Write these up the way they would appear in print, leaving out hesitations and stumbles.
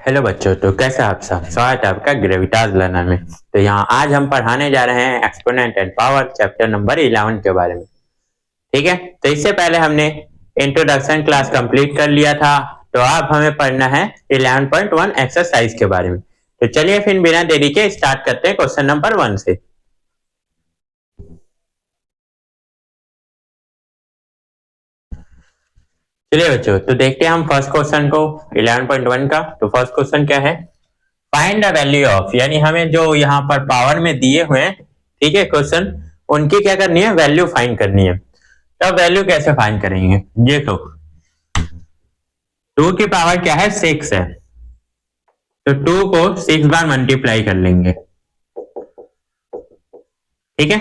Hello बच्चों, तो कैसे आप सब? स्वागत है आपका ग्रेविटास लर्नर में। तो यहाँ आज हम पढ़ाने जा रहे हैं exponent and power chapter number 11 के बारे में। ठीक है, तो इससे पहले हमने इंट्रोडक्शन क्लास कंप्लीट कर लिया था, तो अब हमें पढ़ना है 11.1 एक्सरसाइज के बारे में। तो चलिए फिर बिना देरी के स्टार्ट करते हैं क्वेश्चन नंबर 1 से। चलिए बच्चों, तो देखते हैं हम फर्स्ट क्वेश्चन को 11.1 का। तो फर्स्ट क्वेश्चन क्या है? फाइंड द वैल्यू ऑफ, यानी हमें जो यहाँ पर पावर में दिए हुए हैं, ठीक है, क्वेश्चन, उनकी क्या करनी है? वैल्यू फाइंड करनी है। तो वैल्यू कैसे फाइंड करेंगे? देखो, 2 की पावर क्या है? 6 है, तो 2 को 6 बार मल्टीप्लाई कर लेंगे। ठीक है,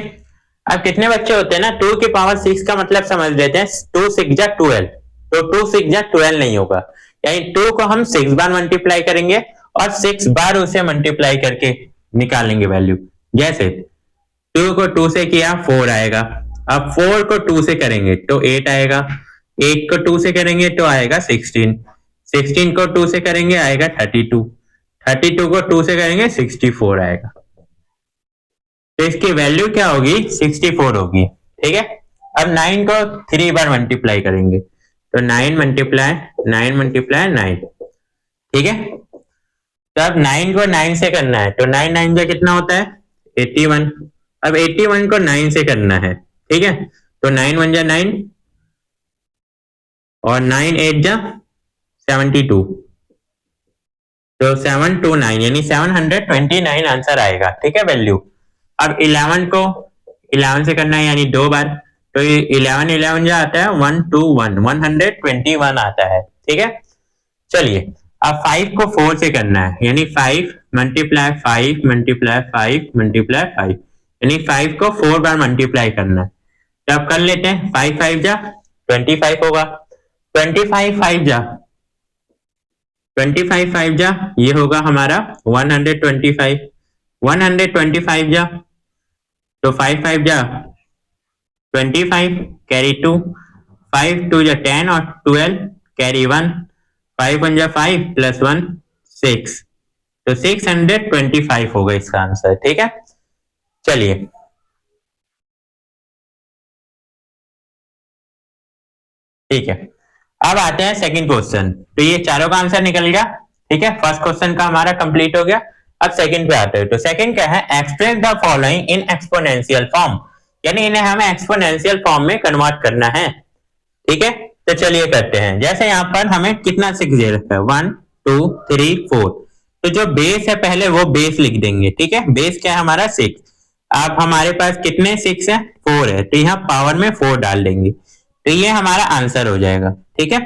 अब कितने बच्चे होते हैं ना, 2 की पावर 6 का मतलब समझ लेते हैं, 2 6 जा 12, तो 2 6 जा 12 नहीं होगा, यानी 2 को हम 6 बार मल्टीप्लाई करेंगे और 6 बार उसे मल्टीप्लाई करके निकालेंगे वैल्यू। जैसे 2 को 2 से किया 4 आएगा, अब 4 को 2 से करेंगे तो 8 आएगा, 8 को 2 से करेंगे तो आएगा 16, 16 को 2 से करेंगे आएगा 32, 32 को 2 से करेंगे 64 आएगा। तो इसकी वैल्यू क्या होगी? 64 होगी। ठीक है, अब 9 को 3 बार मल्टीप्लाई करेंगे, तो 9 मल्टीप्लाई 9 मल्टीप्लाई 9। ठीक है, तो अब 9 को 9 से करना है, तो 9 9 का कितना होता है? 81। अब 81 को 9 से करना है, ठीक है, तो 9 1 जा 9 और 9 8 जा 72, तो 729 यानी 729 आंसर आएगा। ठीक है, वैल्यू। अब 11 को 11 से करना है, यानी 2 बार, तो 11 11 जो आता है 121 121 आता है। ठीक है, चलिए अब 5 को 4 से करना है, यानी 5 मल्टीप्लाई 5 मल्टीप्लाई 5 मल्टीप्लाई 5, यानी 5 को 4 बार मल्टीप्लाई करना है। तो अब कर लेते हैं, 5 5 जा 25 होगा, 25 5 जा 25 5 जा ये होगा हमारा 125, 125 जा तो 5 5 जा 25 कैरी 2, 5 2 जा 10 और 12 कैरी 1, 5 1 जा 5 प्लस 1 6, तो 625 होगा इसका आंसर। ठीक है, चलिए ठीक है, अब आते हैं सेकंड क्वेश्चन। तो ये चारों का आंसर निकल गया। ठीक है, फर्स्ट क्वेश्चन का हमारा कंप्लीट हो गया। अब सेकंड पे आते हैं। तो सेकंड क्या है? Express the following in exponential form, यानी इन्हें हमें एक्सपोनेंशियल फॉर्म में कन्वर्ट करना है। ठीक है, तो चलिए करते हैं। जैसे यहाँ पर हमें कितना 6 दे रखा है, 1 2 3 4, तो जो बेस है पहले वो बेस लिख देंगे। ठीक है, बेस क्या है हमारा? 6। अब हमारे पास कितने 6 है? 4 है, तो यहाँ पावर में 4 डाल देंगे, तो ये हमारा आंसर हो जाएगा। ठीक है,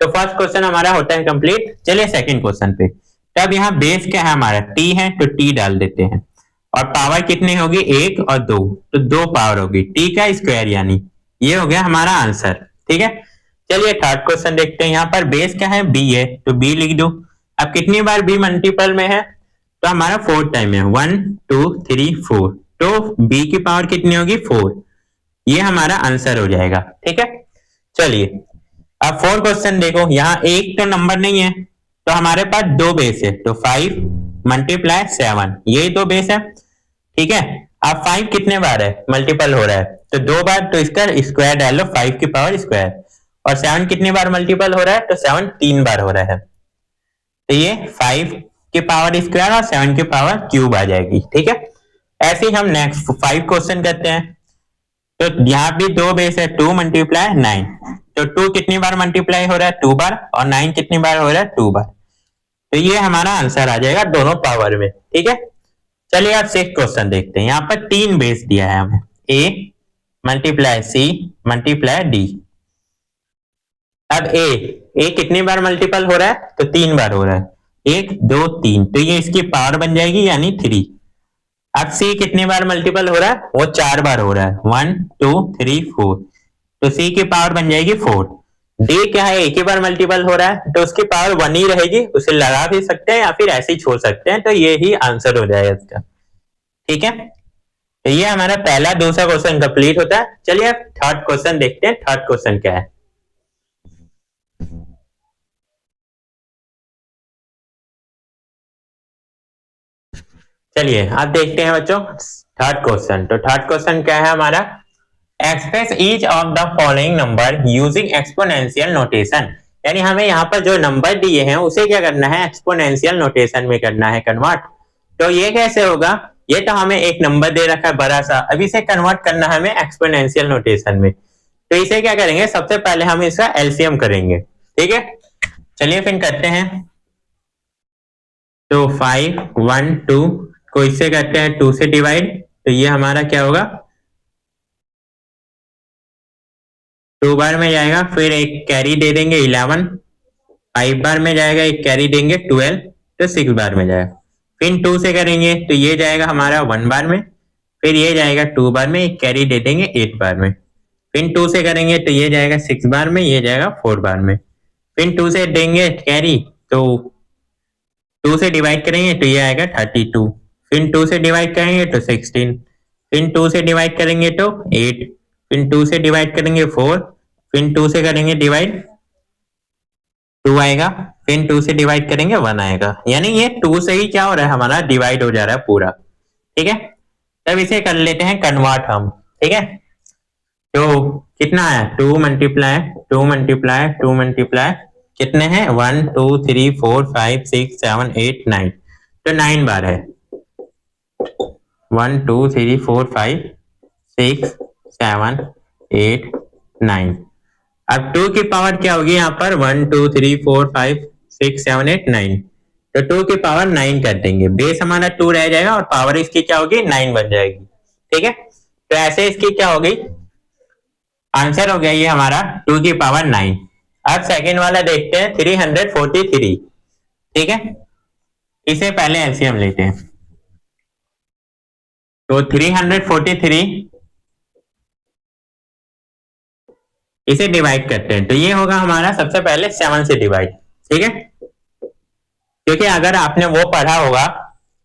तो फर्स्ट क्वेश्चन हमारा होता है कंप्लीट। चलिए सेकंड क्वेश्चन पे। तब यहाँ बेस क्या है हमारा? t है, तो t डाल देते हैं, और पावर कितनी होगी? 1 और 2, तो 2 पावर होगी, t का स्क्वायर, यानी ये हो गया हमारा आंसर। ठीक है, चलिए थर्ड क्वेश्चन देखते हैं। यहाँ पर बेस क्या है? b है, तो b लिख दो। अब कितनी बार b मल्टीपल में है? तो हमारा 4 टाइम है, 1 2 3 4, तो b की पावर कितनी होगी? 4, ये हमारा आंसर हो जाएगा। ठीक है, चलिए अब फोर्थ क्वेश्चन देखो। यहाँ एक तो नंबर नहीं है, तो हमारे पास 2 बेस है, तो 5 मल्टीप्लाई 7, ये 2 बेस है। ठीक है, अब 5 कितने बार है मल्टीपल हो रहा है? तो 2 बार, तो इसका स्क्वायर डालो, 5 की पावर स्क्वायर। और 7 कितनी बार मल्टीपल हो रहा है? तो 7 3 बार हो रहा है, तो ये 5 की पावर स्क्वायर और 7 की पावर क्यूब आ जाएगी। ठीक है, ऐसे ही हम नेक्स्ट 5 क्वेश्चन करते हैं। तो यहाँ भी 2 बेस है, 2 मल्टीप्लाई 9, तो 2 कितनी बार मल्टीप्लाई हो रहा है? 2 बार, और 9 कितनी बार हो रहा है? 2 बार, तो ये हमारा आंसर आ जाएगा दोनों पावर में। ठीक है, चलिए अब सिक्स क्वेश्चन देखते हैं। यहाँ पर 3 बेस दिया है हमें, a multiply c multiply d। अब a कितनी बार मल्टीपल हो रहा है? तो 3 बार हो रहा है, 1 2 3, तो ये इसकी पावर बन जाएगी, यानी 3। अब c कितनी बार मल्टीपल हो रहा है? वो 4 बार हो रहा है, 1 2 3 4, तो c की पावर बन जाएगी 4। d क्या है? एक ही बार मल्टीपल हो रहा है, तो उसकी पावर 1 ही रहेगी, उसे लगा भी सकते हैं या फिर ऐसे ही छोड़ सकते हैं, तो ये ही आंसर हो जाएगा इसका। ठीक है, तो ये हमारा पहला दूसरा क्वेश्चन कंप्लीट होता है। चलिए अब थर्ड क्वेश्चन देखते हैं। थर्ड क्वेश्चन क्या है? चलिए अब देखते हैं बच्चों थर्ड क्वेश्चन। तो थर्ड क्वेश्चन क्या है हमारा, express each of the following number using exponential notation. यानी हमें यहाँ पर जो नंबर दिए हैं उसे क्या करना है, एक्सपोनेंशियल नोटेशन में करना है कन्वर्ट। तो ये कैसे होगा, ये तो हमें एक नंबर दे रखा है बड़ा सा, अब इसे कन्वर्ट करना है हमें एक्सपोनेंशियल नोटेशन में। तो इसे क्या करेंगे, सबसे पहले हम इसका एलसीएम करेंगे, ठीक है। चलिए फिर करते हैं। तो 5 1 2 को इससे करते हैं 2 से डिवाइड, तो ये हमारा क्या होगा 2 बार में जाएगा, फिर एक कैरी दे देंगे 11, 5 बार में जाएगा, एक कैरी देंगे 12, तो 6 बार में जाएगा। फिर 2 से करेंगे तो ये जाएगा हमारा 1 बार में, फिर ये जाएगा 2 बार में, एक कैरी दे देंगे 8 बार में। फिर 2 से करेंगे तो ये जाएगा 6 बार में, ये जाएगा 4 बार में। फिर 2 से देंगे कैरी तो 2 से डिवाइड करेंगे तो ये आएगा 32, फिर 2 से डिवाइड करेंगे तो 16, फिर 2 से डिवाइड करेंगे तो 8, फिर 2 से डिवाइड करेंगे 4, फिर 2 से करेंगे डिवाइड 2 आएगा, फिर 2 से डिवाइड करेंगे 1 आएगा। यानी ये 2 से ही क्या हो रहा है, हमारा डिवाइड हो जा रहा है पूरा, ठीक है। तब इसे कर लेते हैं कन्वर्ट हम, ठीक है। तो कितना है 2 मल्टीप्लाई 2 मल्टीप्लाई 2 मल्टीप्लाई कितने हैं 1 2 3 4 5 6 7 8 9, तो 9 बार है 1 2 3 4 5 6 7 8 9। अब 2 की पावर क्या होगी यहाँ पर 1 2 3 4 5 6 7 8 9, तो 2 की पावर 9 कर देंगे, बेस हमारा 2 रह जाएगा और पावर इसकी क्या होगी 9 बन जाएगी, ठीक है। तो ऐसे इसकी क्या होगी, आंसर हो गया ये हमारा 2 की पावर 9। अब सेकेंड वाला देखते हैं 343, ठीक है। इसे पहले एलसीएम लेते हैं। तो 343 इसे डिवाइड करते हैं, तो ये होगा हमारा सबसे पहले 7 से डिवाइड, ठीक है। क्योंकि अगर आपने वो पढ़ा होगा,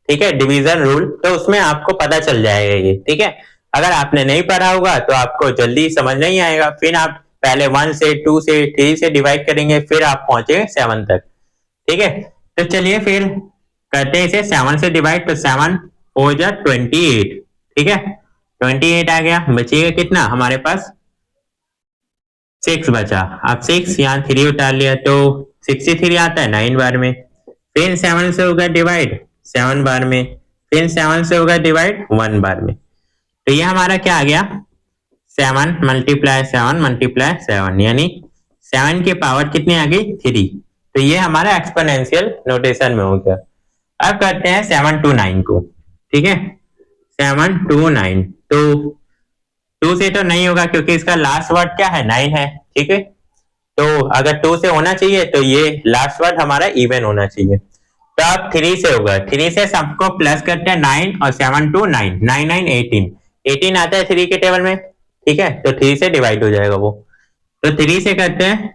ठीक है, डिवीजन रूल, तो उसमें आपको पता चल जाएगा ये, ठीक है। अगर आपने नहीं पढ़ा होगा तो आपको जल्दी समझ नहीं आएगा, फिर आप पहले 1 से 2 से 3 से डिवाइड करेंगे, फिर आप पहुंचे 7 तक, ठीक है। तो चलिए फिर करते हैं इसे 7 से डिवाइड, तो 7 हो जा 28, ठीक है। 28 आ गया, बचिएगा कितना हमारे पास 6 बचा। अब 6 यहाँ 3 उतार लिया तो 63 आता है 9 बार में, फिर 7 से होगा डिवाइड 7 बार में, फिर 7 से होगा डिवाइड 1 बार में। तो ये हमारा क्या आ गया 7 मल्टीप्लाई 7 मल्टीप्लाई 7, यानी 7 की पावर कितनी आ गई 3। तो ये हमारा एक्सपोनेंशियल नोटेशन में हो गया। अब करते हैं 7 to 9 को, ठीक है। 7 to 9, तो 2 से तो नहीं होगा क्योंकि इसका लास्ट वर्ड क्या है 9 है, ठीक है। तो अगर 2 से होना चाहिए तो ये लास्ट वर्ड हमारा इवन होना चाहिए। तो अब 3 से होगा, 3 से सबको प्लस करते हैं 9 और 7 to 9, 9 9 18 आता है 3 के टेबल में, ठीक है। तो 3 से डिवाइड हो जाएगा वो, तो 3 से करते हैं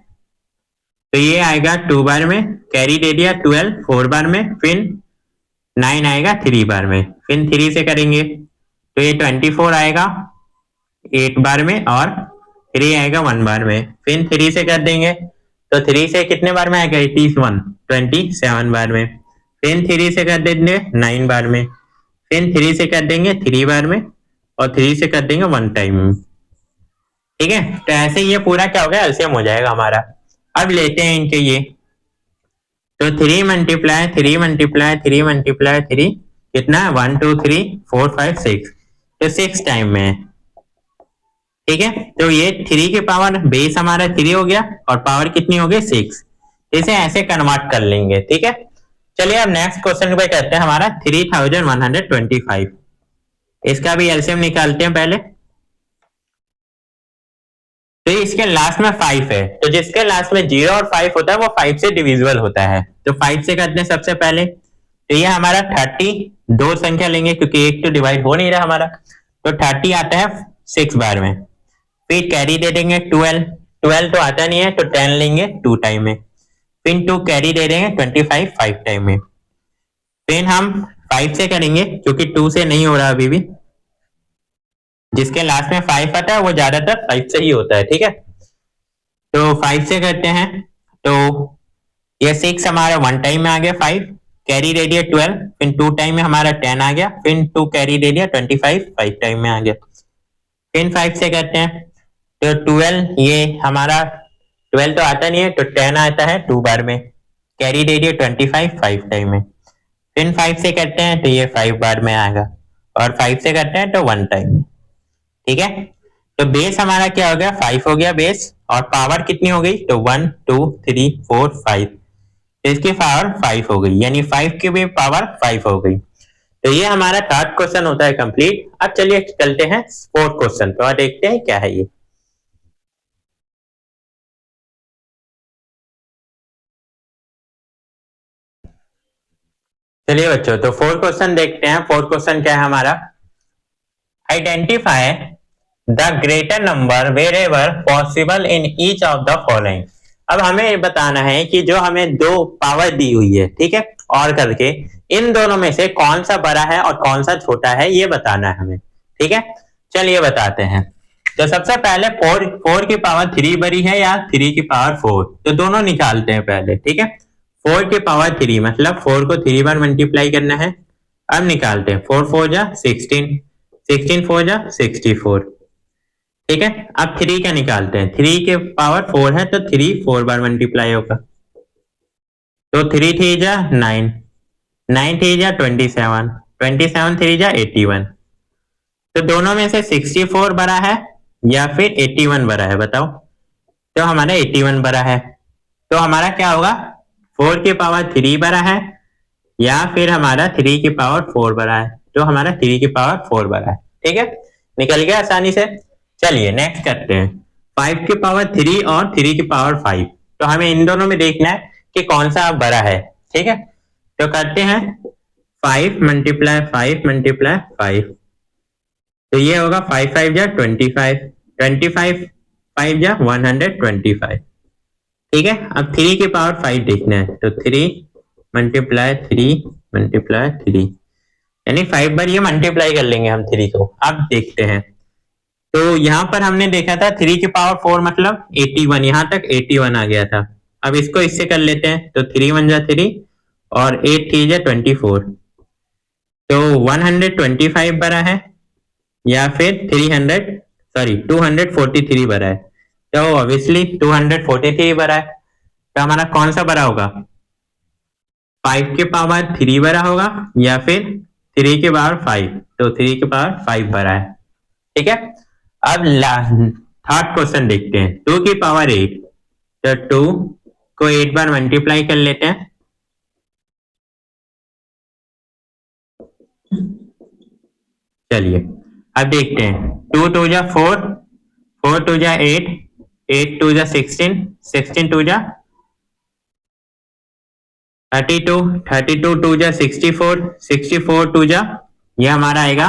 तो ये आएगा 2 बार में, कैरी दे दिया 12 4 बार में, फिर 9 आएगा 3 बार में, फिर 3 से करेंगे तो ये 24 आएगा 8 बार में, और 3 आएगा 1 बार में, फिर 3 से कर देंगे तो 3 से कितने बार में आएगा 81 27 बार में, फिर 3 से कर देंगे 9 बार में, फिर 3 से कर देंगे 3 बार में, और 3 से कर देंगे 1 टाइम, ठीक है। तो ऐसे ये पूरा क्या हो गया एलसीएम हो जाएगा हमारा। अब लेते हैं इनके ये, तो 3 मल्टीप्लाई 3 मल्टीप्लाई 3 मल्टीप्लाई 3 कितना है 1 2 3 4 5 6, तो 6 टाइम में है, ठीक है। तो ये 3 की पावर बेस हमारा 3 हो गया और पावर कितनी हो गई 6, इसे ऐसे कन्वर्ट कर लेंगे, ठीक है। चलिए अब नेक्स्ट क्वेश्चन पे करते हैं हमारा 3125, इसका भी एलसीएम निकालते हैं पहले। तो इसके लास्ट में 5 है, तो जिसके लास्ट में 0 और 5 होता है वो 5 से डिविजिबल होता है, तो 5 से करते हैं सबसे पहले। तो ये हमारा 30, दो संख्या लेंगे क्योंकि एक तो डिवाइड हो नहीं रहा हमारा, तो 30 आता है 6 बार में, फिर कैरी दे देंगे 12 तो आता नहीं है तो 10 लेंगे 2 टाइम में, फिर 2 कैरी दे देंगे 25 5 टाइम में, फिर हम 5 से करेंगे क्योंकि 2 से नहीं हो रहा अभी भी, जिसके लास्ट में 5 आता है वो ज्यादातर 5 से ही होता है, ठीक है। तो 5 से करते हैं तो ये 6 हमारा 1 टाइम में आ गया, 5 कैरी दे दिया 12, फिर 2 टाइम में हमारा 10 आ गया, फिर 2 कैरी दे दिया 25, 5 टाइम में आ गया, फिर 5 से करते हैं तो 12, ये हमारा 12 तो आता नहीं है तो 10 आता है 2 बार में, कैरी दे दिया 25, 5 टाइम में, फिर 5 से करते हैं तो ये 5 बार में आएगा, और 5 से करते हैं तो 1 टाइम में। ठीक है, तो बेस हमारा क्या हो गया, 5 हो गया बेस, और पावर कितनी हो गई, तो 1 2 3 4 5, इसकी पावर 5 हो गई, यानी 5 की भी पावर 5 हो गई। तो ये हमारा थर्ड क्वेश्चन होता है कंप्लीट। अब चलिए चलते हैं फोर्थ क्वेश्चन पे और देखते हैं क्या है ये। चलिए बच्चों, तो फोर्थ क्वेश्चन देखते हैं। फोर्थ क्वेश्चन क्या है हमारा, identify the greater number wherever possible in each of the following. अब हमें बताना है कि जो हमें दो पावर दी हुई है, ठीक है, और करके इन दोनों में से कौन सा बड़ा है और कौन सा छोटा है, ये बताना है हमें। ठीक है, चलिए बताते हैं। तो सबसे पहले फोर फोर की पावर 3 बड़ी है या 3 की पावर 4, तो दोनों निकालते हैं पहले। ठीक है, 4 की पावर 3 मतलब 4 को 3 बार मल्टीप्लाई करना है। अब निकालते हैं, 4 4 जा 16, 16 4 जा 64। ठीक है, अब 3 का निकालते हैं, 3 के पावर 4 है तो 3 4 बार मल्टीप्लाई होगा, तो 3 3 जा 9, 9 3 जा 27, 27 3 जा 81। तो दोनों में से 64 बड़ा है या फिर 81 बड़ा है, बताओ। तो हमारा 81 बड़ा है, तो हमारा क्या होगा, 4 की पावर 3 बड़ा है या फिर हमारा 3 की पावर 4 बड़ा है, तो हमारा 3 की पावर 4 बड़ा है। ठीक है, निकल गया आसानी से। चलिए नेक्स्ट करते हैं, 5 की पावर 3 और 3 की पावर 5, तो हमें इन दोनों में देखना है कि कौन सा बड़ा है। ठीक है, तो करते हैं 5 मल्टीप्लाई 5 मल्टीप्लाई 5, तो ये होगा 5 5 जा 25, 25 5 जा 125। ठीक है, अब 3 की पावर 5 देखना है, तो 3 मल्टीप्लाई 3 मल्टीप्लाई 3, यानी 5 बार ये मल्टीप्लाई कर लेंगे हम 3 को। अब देखते हैं, तो यहाँ पर हमने देखा था 3 की पावर 4 मतलब 81, यहाँ तक 81 आ गया था। अब इसको इससे कर लेते हैं, तो 3 1 जा 3 और 8 3 जा 24, तो 125 बड़ा है या फिर 300, सॉरी 243 बड़ा है, तो ऑब्वियसली 243 बड़ा है। तो हमारा कौन सा बड़ा होगा, 5 के पावर 3 बड़ा होगा या फिर 3 के पावर 5, तो 3 के पावर 5 बड़ा है। ठीक है, अब थर्ड क्वेश्चन देखते हैं, 2 की पावर 8, तो 2 को 8 बार मल्टीप्लाई कर लेते हैं। चलिए अब देखते हैं, 2 2 जा 4, 4 2 जा 8, 8 2 जा 16, 16 2 जा 32, 32 2 जा 64, 64 2 जा, ये हमारा आएगा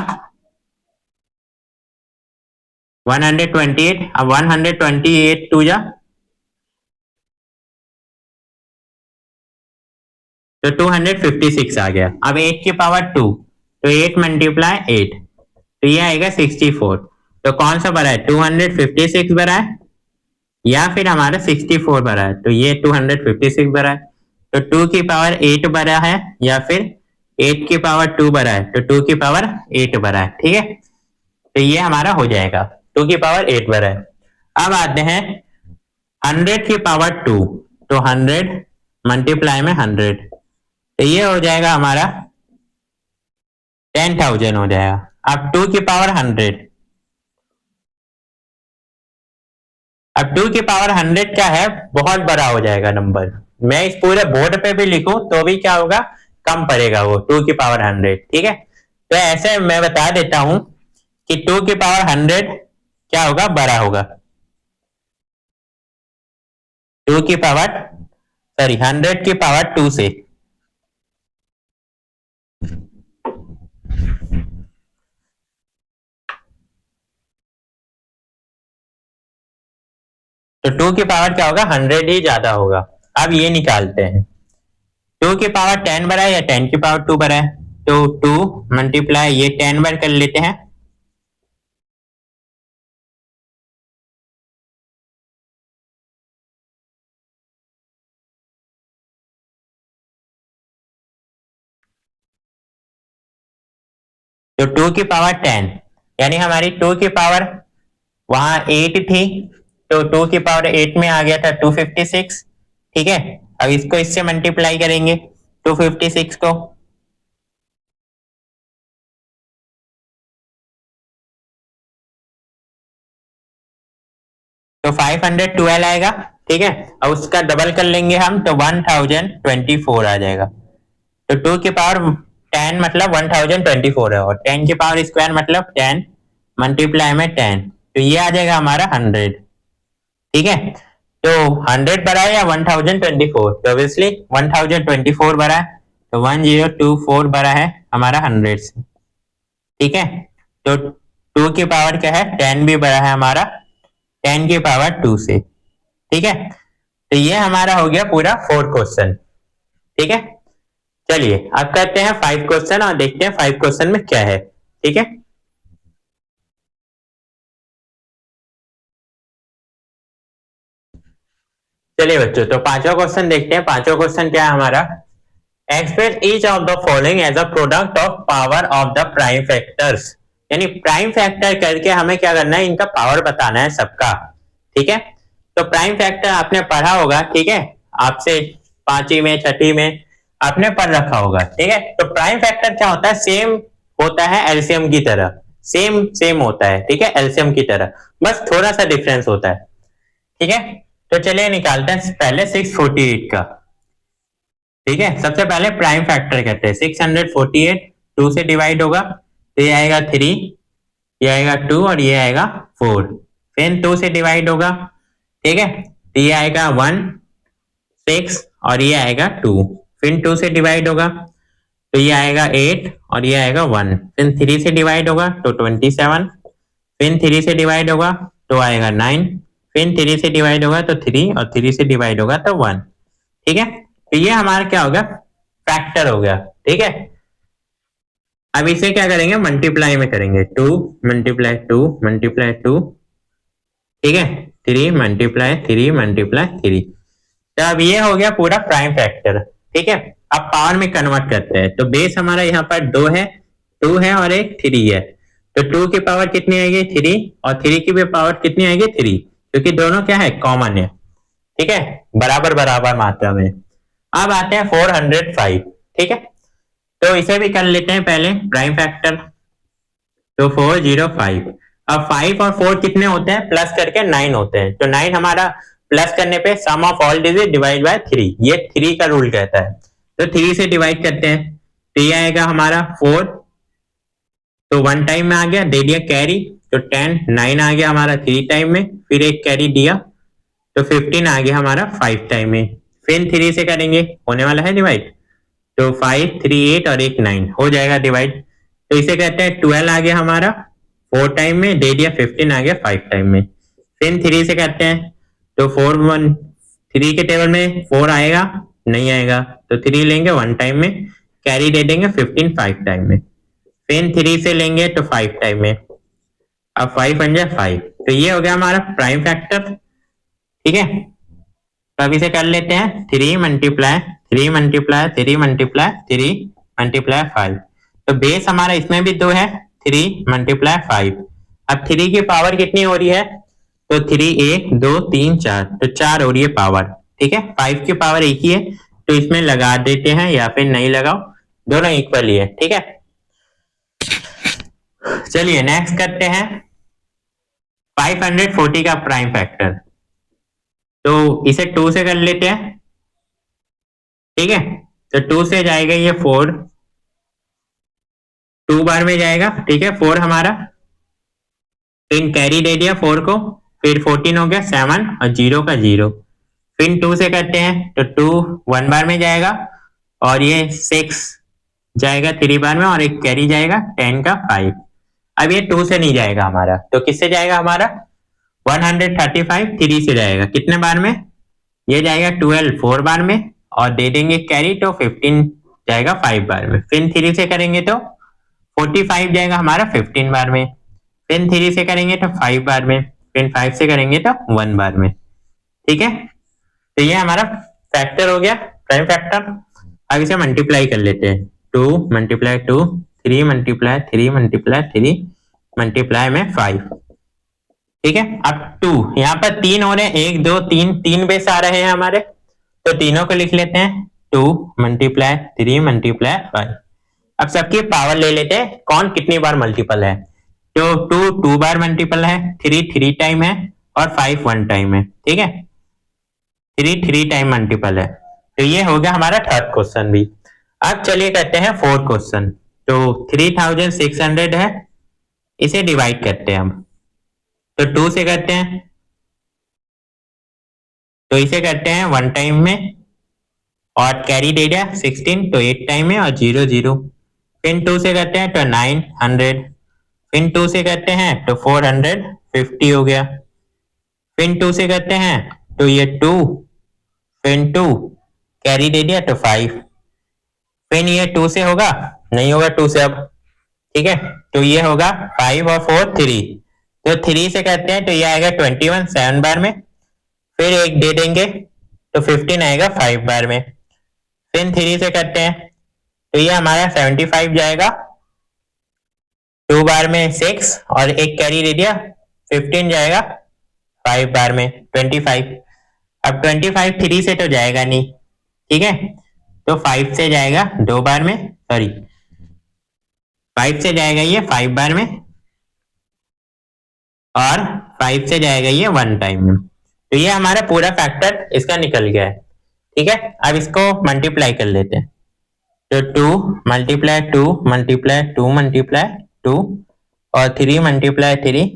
128। अब 128 2 जा, तो 256 आ गया। अब 8 की पावर 2, तो 8 मल्टीप्लाई 8, तो ये आएगा 64। तो कौन सा बड़ा है, 256 बड़ा है या फिर हमारा 64 बड़ा है, तो ये 256 बड़ा है। तो 2 की पावर 8 बड़ा है या फिर 8 की पावर 2 बड़ा है, तो 2 की पावर 8 बड़ा है। ठीक है, तो ये हमारा हो जाएगा 2 की पावर 8 बड़ा है। अब आते हैं 100 की पावर 2, तो 100 मल्टीप्लाई में 100, तो ये हो जाएगा हमारा 10,000 हो जाएगा। अब 2 की पावर 100, अब 2 की पावर 100 क्या है, बहुत बड़ा हो जाएगा नंबर। मैं इस पूरे बोर्ड पे भी लिखूं तो भी क्या होगा, कम पड़ेगा वो 2 की पावर 100। ठीक है, तो ऐसे मैं बता देता हूं कि 2 की पावर 100 क्या होगा, बड़ा होगा 2 की पावर, सॉरी 100 की पावर 2 से। तो 2 की पावर क्या होगा, 100 ही ज्यादा होगा। अब ये निकालते हैं, 2 की पावर 10 बड़ा है या 10 की पावर 2 बड़ा है, तो 2 मल्टीप्लाई ये 10 बार कर लेते हैं, तो 2 की पावर 10, यानी हमारी 2 की पावर वहां 8 थी, तो 2 की पावर 8 में आ गया था 256। ठीक है, अब इसको इससे मल्टीप्लाई करेंगे 256 को, तो 512 आएगा। ठीक है, अब उसका डबल कर लेंगे हम तो 1024 आ जाएगा। तो 2 की पावर 10 मतलब 1024 है, और 10 की पावर स्क्वायर मतलब 10 मल्टीप्लाई में 10, तो ये आ जाएगा हमारा 100। ठीक है, तो 100 बड़ा है या 1024, तो ऑब्वियसली 1024 बड़ा है, तो 1024 बड़ा है हमारा 100 से। ठीक है, तो 2 की पावर क्या है, 10 भी बड़ा है हमारा 10 की पावर 2 से। ठीक है, तो ये हमारा हो गया पूरा 4 क्वेश्चन। ठीक है, चलिए अब करते हैं 5 क्वेश्चन और देखते हैं 5 क्वेश्चन में क्या है। ठीक है, चलिए बच्चों, तो पांचवा क्वेश्चन देखते हैं। पांचवा क्वेश्चन क्या है हमारा, express each of the following as a product of power of the prime factors, यानी प्राइम फैक्टर करके हमें क्या करना है, इनका पावर बताना है सबका। ठीक है, तो प्राइम फैक्टर आपने पढ़ा होगा, ठीक है, आपसे 5वीं में 6ठी में आपने पढ़ रखा होगा। ठीक है, तो प्राइम फैक्टर क्या होता है, सेम होता है एलसीएम की तरह, सेम सेम होता है। ठीक है, एलसीएम की तरह, बस थोड़ा सा डिफरेंस होता है। ठीक है, तो चलिए निकालते हैं पहले 648 का। ठीक है, सबसे पहले प्राइम फैक्टर कहते हैं 648, 2 से डिवाइड होगा तो ये आएगा 3, ये आएगा 2 और ये आएगा 4, फिर 2 से डिवाइड होगा। ठीक है, तो ये आएगा 1 6 और ये आएगा 2, फिर 2 से डिवाइड होगा तो ये आएगा 8 और ये आएगा 1, फिर 3 से डिवाइड होगा तो 27, फिर 3 से डिवाइड होगा तो आएगा 9, फिर 3 से डिवाइड होगा तो 3 और 3 से डिवाइड होगा तो 1। ठीक है, तो ये हमारा क्या होगा, फैक्टर हो गया। ठीक है, अब इसे क्या करेंगे, मल्टीप्लाई में करेंगे, 2 मल्टीप्लाई 2 मल्टीप्लाई 2। ठीक है, 3 मल्टीप्लाई 3 मल्टीप्लाई 3, तो अब ये हो गया पूरा प्राइम फैक्टर। ठीक है, अब पावर में कन्वर्ट करते हैं, तो बेस हमारा यहाँ पर 2 है, 2 है और एक 3 है, तो 2 की पावर कितनी आएगी 3, और 3 की भी पावर कितनी आएगी 3, क्योंकि दोनों क्या है, कॉमन है। ठीक है, बराबर बराबर मात्रा में। अब आते हैं 405। ठीक है, तो इसे भी कर लेते हैं पहले प्राइम फैक्टर, तो 405। अब 5 और 4 कितने होते हैं, प्लस करके 9 होते हैं, तो 9 हमारा प्लस करने पे sum of all digit divide by 3, ये 3 का रूल कहता है, तो 3 से डिवाइड करते हैं तो ये आएगा हमारा 4, तो 1 टाइम में आ गया, दे दिया कैरी, तो 10 9 आ गया हमारा 3 टाइम में, फिर एक कैरी दिया तो 15 आ गया हमारा 5 टाइम में, फिर 3 से करेंगे, होने वाला है डिवाइड, तो 5 3 8 और एक 9 हो जाएगा डिवाइड, तो इसे कहते हैं 12 आ गया हमारा 4 टाइम में, दे दिया 15 आ गया 5 टाइम में, फिर 3 से करते हैं तो 4 1 3 के टेबल में 4 आएगा नहीं आएगा, तो 3 लेंगे 1 टाइम में, कैरी दे देंगे 15 5 टाइम में, फिर 3 से लेंगे तो 5 टाइम में, अब 5 बन जाए 5, तो ये हो गया हमारा प्राइम फैक्टर। ठीक है, तो अब इसे कर लेते हैं 3 मल्टीप्लाई 3 मल्टीप्लाई 3 मल्टीप्लाई 3 मल्टीप्लाई 5, तो बेस हमारा इसमें भी 2 है, 3 मल्टीप्लाई 5। अब 3 की पावर कितनी हो रही है, तो 3 1 2 3 4, तो 4 हो रही है पावर। ठीक है, 5 की पावर एक ही है, तो इसमें लगा देते हैं या फिर नहीं लगाओ, दोनों इक्वल ही है। ठीक है, चलिए नेक्स्ट करते हैं 540 का प्राइम फैक्टर, तो इसे 2 से कर लेते हैं। ठीक है, तो 2 से जाएगा ये 4, 2 बार में जाएगा। ठीक है, 4 हमारा, फिर कैरी दे दिया 4 को, फिर 14 हो गया 7 और 0 का 0, फिर 2 से करते हैं तो 2 1 बार में जाएगा, और ये 6 जाएगा 3 बार में, और एक कैरी जाएगा 10 का 5। अब ये 2 से नहीं जाएगा हमारा, तो किससे जाएगा हमारा 135 3 से जाएगा, कितने बार में, ये जाएगा 12 4 बार में, और दे देंगे कैरी तो 15 जाएगा 5 बार में, फिर 3 से करेंगे तो 45 जाएगा हमारा 15 बार में, फिर 3 से करेंगे तो 5 बार में, फिर 5 से करेंगे तो 1 बार में। ठीक है, तो ये हमारा फैक्टर हो गया प्राइम फैक्टर। अब इसे मल्टीप्लाई कर लेते हैं, 2 मल्टीप्लाई 2 3 मल्टीप्लाई 3 मल्टीप्लाई 3 मल्टीप्लाई में 5। ठीक है, अब 2 यहाँ पर 3 हो रहे हैं, 1 2 3 3 बेस आ रहे हैं हमारे, तो तीनों को लिख लेते हैं 2 मल्टीप्लाई 3 मल्टीप्लाई 5। अब सबकी पावर ले लेते हैं, कौन कितनी बार मल्टीपल है। तो 2 2 बार मल्टीपल है, 3 3 टाइम है और 5 1 टाइम है। ठीक है, 3 3 टाइम मल्टीपल है। तो ये हो गया हमारा थर्ड क्वेश्चन भी। अब चलिए करते हैं फोर्थ क्वेश्चन। तो 3600 है, इसे डिवाइड करते हैं हम। तो 2 से करते हैं, तो इसे करते हैं 1 टाइम में और कैरी दे दिया 16, तो 8 टाइम में और 0 0। फिर 2 से करते हैं तो 900, फिर 2 से करते हैं तो 450 हो गया। फिर 2 से करते हैं तो ये 2, फिर 2 कैरी दे दिया तो 5। फिर ये 2 से होगा, नहीं होगा 2 से अब। ठीक है, तो ये होगा 5 और 4 3। तो 3 से करते हैं तो ये आएगा 21 7 बार में, फिर एक दे देंगे तो 15 आएगा 5 बार में। फिर 3 से करते हैं तो ये हमारा 75 जाएगा 2 बार में 6 और एक कैरी दे दिया 15 जाएगा 5 बार में 25। अब 25 3 से तो जाएगा नहीं, ठीक है, तो 5 से जाएगा 2 बार में, सॉरी 5 से जाएगा ये 5 बार में और 5 से जाएगा ये 1 टाइम में। तो ये हमारा पूरा फैक्टर इसका निकल गया है। ठीक है, अब इसको मल्टीप्लाई कर लेते हैं। तो 2 मल्टीप्लाई 2 मल्टीप्लाई 2 मल्टीप्लाई 2 और 3 मल्टीप्लाई 3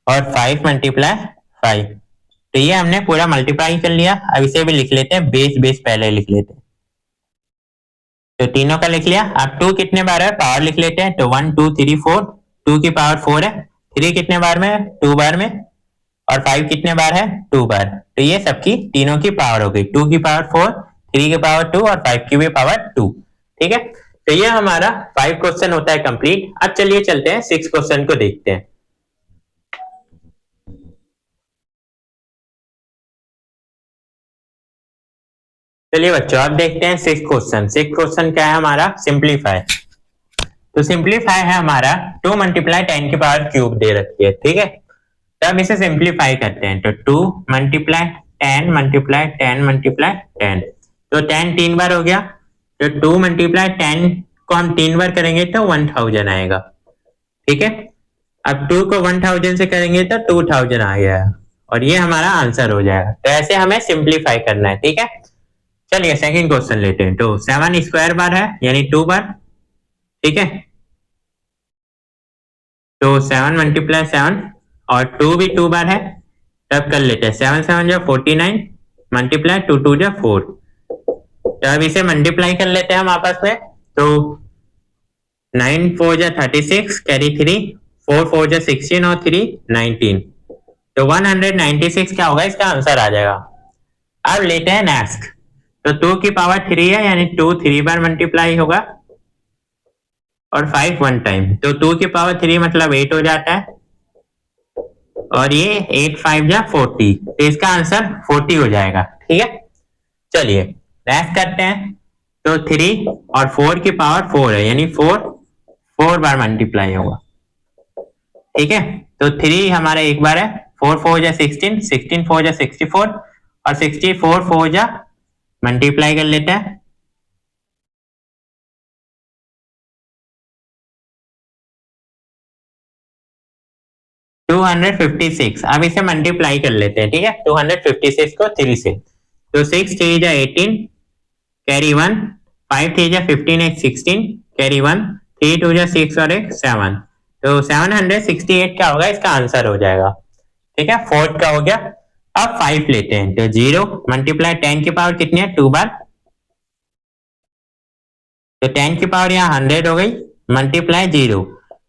और 5 मल्टीप्लाई 5। तो ये हमने पूरा मल्टीप्लाई कर लिया। अब इसे भी लिख लेते हैं, बेस बेस पहले लिख लेते हैं। तो तीनों का लिख लिया। अब 2 कितने बार है पावर लिख लेते हैं। तो 1 2 3 4, 2 की पावर 4 है, 3 कितने बार में है 2 बार में, और 5 कितने बार है 2 बार। तो ये सबकी तीनों की पावर हो गई, 2 की पावर 4, 3 की पावर 2 और 5 की भी पावर 2। ठीक है, तो ये हमारा 5 क्वेश्चन होता है कंप्लीट। अब चलिए चलते हैं 6 क्वेश्चन को देखते हैं। चलिए बच्चों अब देखते हैं 6 क्वेश्चन। 6 क्वेश्चन क्या है हमारा, सिंप्लीफाई। तो सिंप्लीफाई है हमारा 2 मल्टीप्लाई 10 की पावर क्यूब दे रखी है। ठीक है, तब इसे सिंप्लीफाई करते हैं। तो 2 मल्टीप्लाई 10 मल्टीप्लाई 10 मल्टीप्लाई 10, तो 10 3 बार हो गया। तो 2 मल्टीप्लाई 10 को हम 3 बार करेंगे तो 1000 आएगा। ठीक है, अब 2 को 1000 से करेंगे तो 2000 आ गया और ये हमारा आंसर हो जाएगा। तो ऐसे हमें सिंप्लीफाई करना है। ठीक है, चलिए सेकंड क्वेश्चन लेते हैं। तो 7 स्क्वायर बार है यानी 2 बार। ठीक है, तो 7 मल्टीप्लाई 7 और 2 भी 2 बार है, तब कर लेते हैं 7 7 जो 49 मल्टीप्लाई 2 2 जो 4। तो अब इसे मल्टीप्लाई कर लेते हैं हम आपस में। तो 9 4 जो 36 कैरी 3, 4 4 जो 16 और 3 19, तो 196 क्या होगा, इसका आंसर आ जाएगा। अब लेते हैं नेक्स्ट। तो 2 की पावर 3 है यानी 2 3 बार मल्टीप्लाई होगा और 5 1 टाइम। तो 2 की पावर 3 मतलब 8 हो जाता है और ये 8 5 जा 40, तो इसका आंसर 40 हो जाएगा। ठीक है, चलिए नेक्स्ट करते हैं। तो 3 और 4 की पावर 4 है यानी 4 बार मल्टीप्लाई होगा। ठीक है, तो 3 हमारा एक बार है, 4 4 जा 16, 16 4 जा 64 और 64 4 जा मल्टीप्लाई कर लेते हैं। टू 256। अब इसे मल्टीप्लाई कर लेते हैं। ठीक है, 256 को 3 से। तो 6 3 जा 18 कैरी 1, 5 3 जा 15 1 16 कैरी 1, 3 2 जा 6 और 1 7। तो 768 क्या होगा, इसका आंसर हो जाएगा। ठीक है, फोर्थ का हो गया। अब 5 लेते हैं। तो 0 मल्टीप्लाई 10 की पावर कितनी है 2 बार, तो 10 की पावर यहाँ 100 हो गई मल्टीप्लाई 0।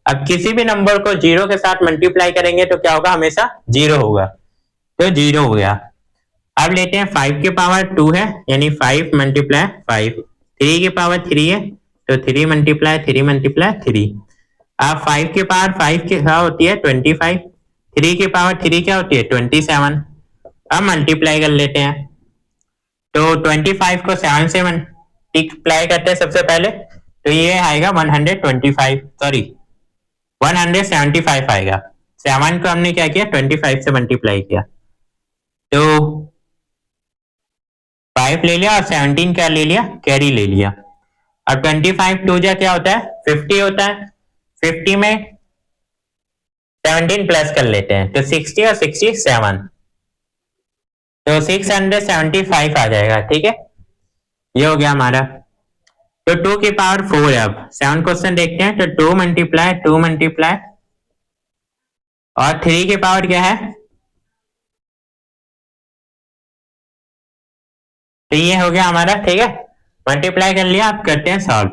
अब किसी भी नंबर को 0 के साथ मल्टीप्लाई करेंगे तो क्या होगा, हमेशा 0 होगा, तो 0 हो गया। अब लेते हैं 5 की पावर 2 है यानी 5 मल्टीप्लाई 5, 3 की पावर 3 है तो 3 मल्टीप्लाई 3 मल्टीप्लाई 3। अब 5 की पावर 5 क्या होती है 25, 3 की पावर 3 क्या होती है 27। अब मल्टीप्लाई कर लेते हैं। तो 25 को 7 से मल्टीप्लाई करते हैं सबसे पहले। तो ये आएगा 125, सॉरी 175 आएगा। 7 को हमने क्या किया 25 से मल्टीप्लाई किया, तो 5 ले लिया और 17 क्या ले लिया, कैरी ले लिया। अब 25 टू जा क्या होता है 50 होता है, 50 में 17 प्लस कर लेते हैं तो 60 और 67, तो 675 आ जाएगा। ठीक है, ये हो गया हमारा। तो 2 की पावर 4 है। अब 7 क्वेश्चन देखते हैं, तो 2 मल्टीप्लाई और 3 की पावर क्या है, तो ये हो गया हमारा। ठीक है, मल्टीप्लाई कर लिया, अब करते हैं सॉल्व।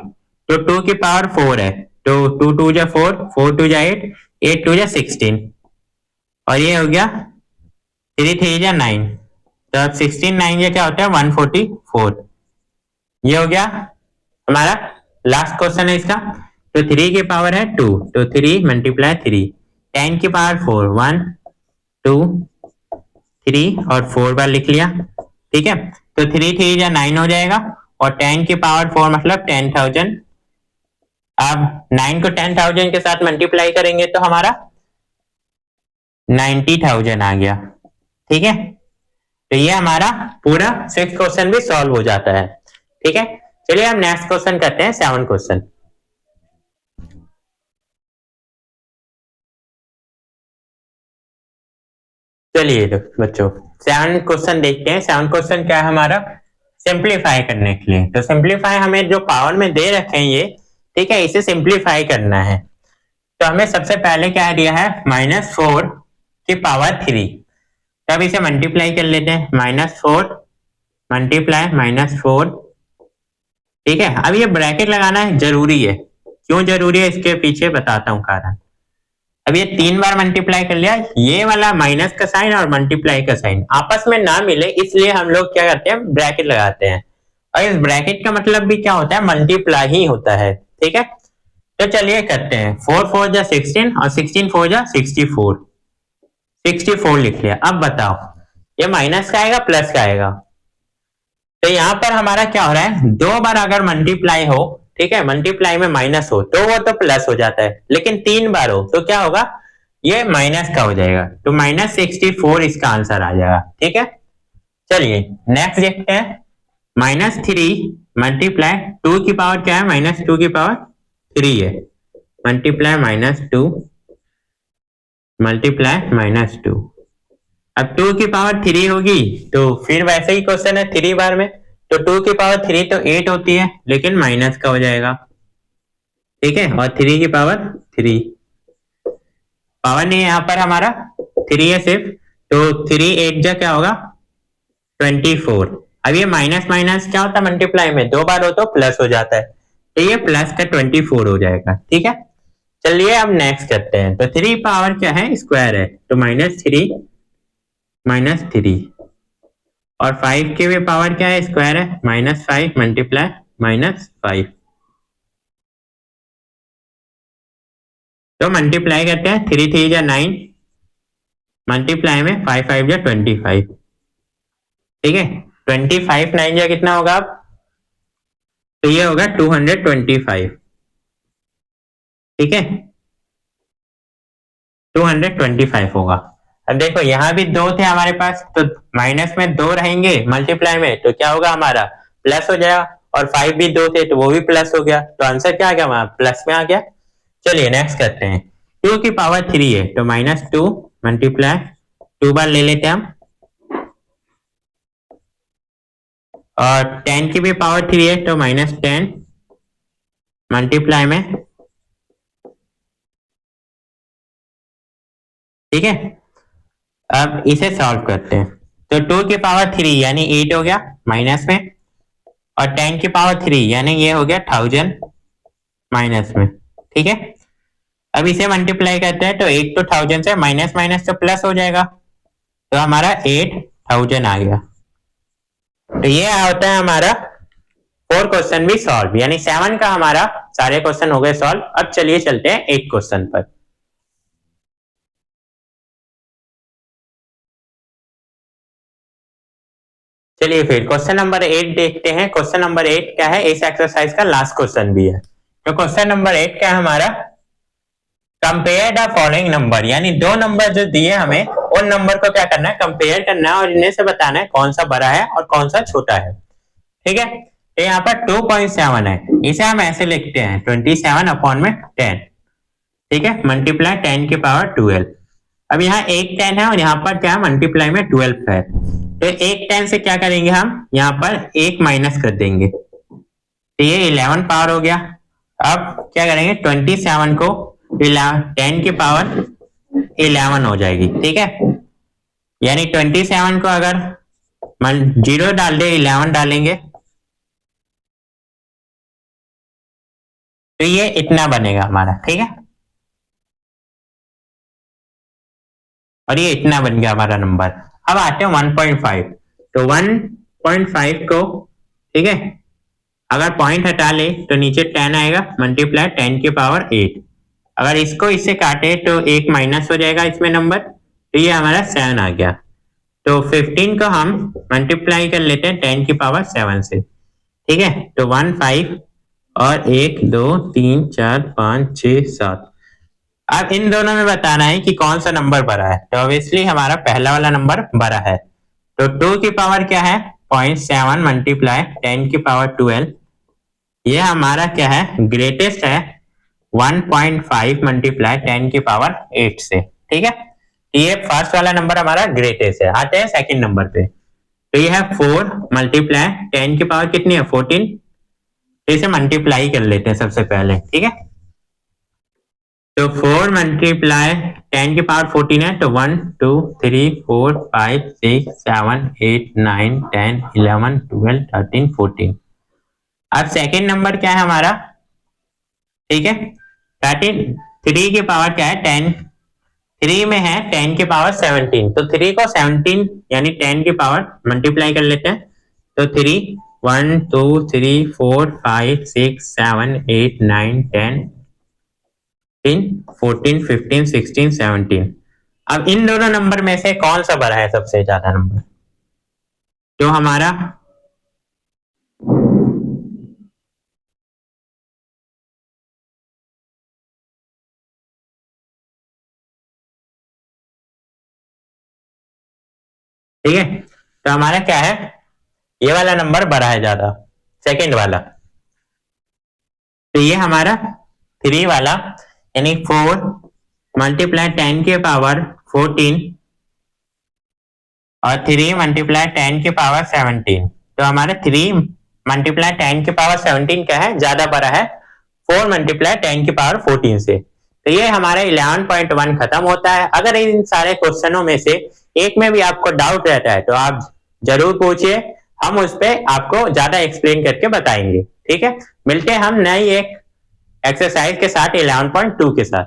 तो 2 की पावर 4 है, तो 2 टू जा 4, 4 टू जा 8, 8 टू जा 16, और ये हो गया 3 3 जा 9, तो अब 16 9 जा क्या होता है 144। ये हो गया हमारा लास्ट क्वेश्चन है इसका। तो 3 की पावर है 2, तो 3 मल्टीप्लाई 3, 10 की पावर 4, 1 2 3 और 4 बार लिख लिया। ठीक है, तो 3 3 या 9 हो जाएगा, और 10 की पावर 4 मतलब 10,000। अब 9 को 10,000 के साथ मल्टीप्लाई करेंगे तो हमारा 90,000 आ गया। ठीक है, तो ये हमारा पूरा 6 क्वेश्चन भी सॉल्व हो जाता है। ठीक है, चलिए हम नेक्स्ट क्वेश्चन करते हैं 7 क्वेश्चन। चलिए बच्चों 7 क्वेश्चन देखते हैं। 7 क्वेश्चन क्या है हमारा, सिंप्लीफाई करने के लिए। तो सिंप्लीफाई हमें जो पावर में दे रखे हैं ये, ठीक है, इसे सिंप्लीफाई करना है। तो हमें सबसे पहले क्या दिया है -4 की पावर 3, तब इसे मल्टीप्लाई कर लेते हैं, -4 मल्टीप्लाई -4। ठीक है, अब ये ब्रैकेट लगाना है जरूरी है, क्यों जरूरी है इसके पीछे बताता हूँ कारण। अब ये 3 बार मल्टीप्लाई कर लिया, ये वाला माइनस का साइन और मल्टीप्लाई का साइन आपस में ना मिले, इसलिए हम लोग क्या करते हैं ब्रैकेट लगाते हैं, और इस ब्रैकेट का मतलब भी क्या होता है मल्टीप्लाई ही होता है। ठीक है, तो चलिए करते हैं, 4 4 जा 16 और 16 4 जा 64, 64 लिख लिया। अब बताओ ये माइनस का आएगा प्लस का आएगा, तो यहाँ पर हमारा क्या हो रहा है 2 बार अगर मल्टीप्लाई हो, ठीक है, मल्टीप्लाई में माइनस हो तो वो तो प्लस हो जाता है, लेकिन 3 बार हो तो क्या होगा ये माइनस का हो जाएगा, तो -64 इसका आंसर आ जाएगा। ठीक है, चलिए नेक्स्ट देखते हैं, -3 मल्टीप्लाई 2 की पावर क्या है -2 की पावर 3 है, मल्टीप्लाई -2 मल्टीप्लाई -2। अब 2 की पावर 3 होगी तो फिर वैसे ही क्वेश्चन है 3 बार में, तो 2 की पावर 3 तो 8 होती है, लेकिन माइनस का हो जाएगा। ठीक है, और 3 की पावर 3 पावर नहीं है यहाँ पर हमारा 3 है सिर्फ, तो 3 8 जा क्या होगा 24। अब ये माइनस माइनस क्या होता है मल्टीप्लाई में 2 बार हो तो प्लस हो जाता है, तो ये प्लस का 24 हो जाएगा। ठीक है, चलिए अब नेक्स्ट करते हैं। तो 3 पावर क्या है स्क्वायर है, तो -3 और 5 की भी पावर क्या है स्क्वायर है -5 मल्टीप्लाई -5। तो मल्टीप्लाई करते हैं, 3 3 जा 9 मल्टीप्लाई में 5 5 जा 25। ठीक है, 25 9 जा कितना होगा अब, तो ये होगा 225। ठीक है, 225 होगा। अब देखो यहाँ भी 2 थे हमारे पास, तो माइनस में 2 रहेंगे, मल्टीप्लाई में तो क्या होगा हमारा प्लस हो जाएगा, और 5 भी 2 थे तो वो भी प्लस हो गया, तो आंसर क्या आ गया हमारा प्लस में आ गया। चलिए नेक्स्ट करते हैं, 2 की पावर 3 है, तो -2 मल्टीप्लाई 2 बार ले लेते हैं हम, और 10 की भी पावर 3 है, तो -10 मल्टीप्लाई में। ठीक है, अब इसे सॉल्व करते हैं, तो 2 की पावर 3 यानी 8 हो गया माइनस में, और 10 की पावर 3 यानी ये हो गया 1000 माइनस में। ठीक है, अब इसे मल्टीप्लाई करते हैं, तो 8 तो 1000 से माइनस माइनस तो प्लस हो जाएगा, तो हमारा 8000 आ गया। तो ये होता है हमारा 4 क्वेश्चन भी सॉल्व, यानी 7 का हमारा सारे क्वेश्चन हो गए सॉल्व। अब चलिए चलते हैं 8 क्वेश्चन पर। चलिए फिर क्वेश्चन नंबर 8 देखते हैं। क्वेश्चन नंबर 8 क्या है, इस एक्सरसाइज का लास्ट क्वेश्चन भी है। तो क्वेश्चन नंबर 8 क्या है हमारा, कंपेयर द फॉलोइंग नंबर, यानी दो नंबर जो दिए हमें उन नंबर को क्या करना है, कंपेयर करना है और इन्हें से बताना है कौन सा बड़ा है और कौन सा छोटा है। ठीक है, तो यहाँ पर 2.7 है, इसे हम ऐसे लिखते हैं 27 अपॉन में 10। ठीक है, मल्टीप्लाई 10 की पावर 12। अब यहाँ एक 10 है और यहाँ पर क्या है, मल्टीप्लाई में 12 है, तो एक 10 से क्या करेंगे हम, यहाँ पर एक माइनस कर देंगे, तो ये 11 पावर हो गया। अब क्या करेंगे, 27 को 10 की पावर 11 हो जाएगी। ठीक है, यानी 27 को अगर 0 डाल दे 11 डालेंगे तो ये इतना बनेगा हमारा। ठीक है, और ये इतना बन गया हमारा नंबर। अब आते हैं 1.5, तो 1.5 को, ठीक है, अगर पॉइंट हटा ले तो नीचे 10 आएगा, मल्टीप्लाई 10 की पावर 8। अगर इसको इससे काटे तो एक माइनस हो जाएगा इसमें नंबर, तो ये हमारा 7 आ गया। तो 15 को हम मल्टीप्लाई कर लेते हैं 10 की पावर 7 से। ठीक है, तो 1 5 और 1 2 3 4 5 6 7। अब इन दोनों में बताना है कि कौन सा नंबर बड़ा है, तो ऑब्वियसली हमारा पहला वाला नंबर बड़ा है। तो 2 की पावर क्या है, 0.7 मल्टीप्लाई 10 की पावर 12, ये हमारा क्या है, ग्रेटेस्ट है 1.5 मल्टीप्लाई 10 की पावर 8 से। ठीक है, ये फर्स्ट वाला नंबर हमारा ग्रेटेस्ट है। आते हैं सेकंड नंबर पे, तो ये है 4 मल्टीप्लाई 10 की पावर कितनी है, 14। तो इसे मल्टीप्लाई कर लेते हैं सबसे पहले। ठीक है, तो 4 मल्टीप्लाई 10 की पावर 14 है, तो 1 2 3 4 5 6 7 8 9 10 11 12 13 14। अब सेकंड नंबर क्या है हमारा, ठीक है, 13 3 की पावर क्या है 10, 3 में है 10 की पावर 17, तो 3 को 17 यानी 10 की पावर मल्टीप्लाई कर लेते हैं, तो 3 1 2 3 4 5 6 7 8 9 10 14 15 16 17। अब इन दोनों नंबर में से कौन सा बड़ा है सबसे ज्यादा नंबर, जो हमारा ठीक है, तो हमारा क्या है, ये वाला नंबर बड़ा है ज्यादा, सेकंड वाला। तो ये हमारा 3 वाला, यानी 4 मल्टीप्लाई 10 के पावर 14 और 3 मल्टीप्लाई 10 के पावर 17। तो हमारा 3 मल्टीप्लाई 10 के पावर 17 क्या है, ज्यादा बड़ा है 4 मल्टीप्लाई 10 की पावर 14 से। तो ये हमारा 11.1 खत्म होता है। अगर इन सारे क्वेश्चनों में से एक में भी आपको डाउट रहता है तो आप जरूर पूछिए, हम उस पर आपको ज्यादा एक्सप्लेन करके बताएंगे। ठीक है, मिलते हैं हम नई एक एक्सरसाइज के साथ 11.2 के साथ।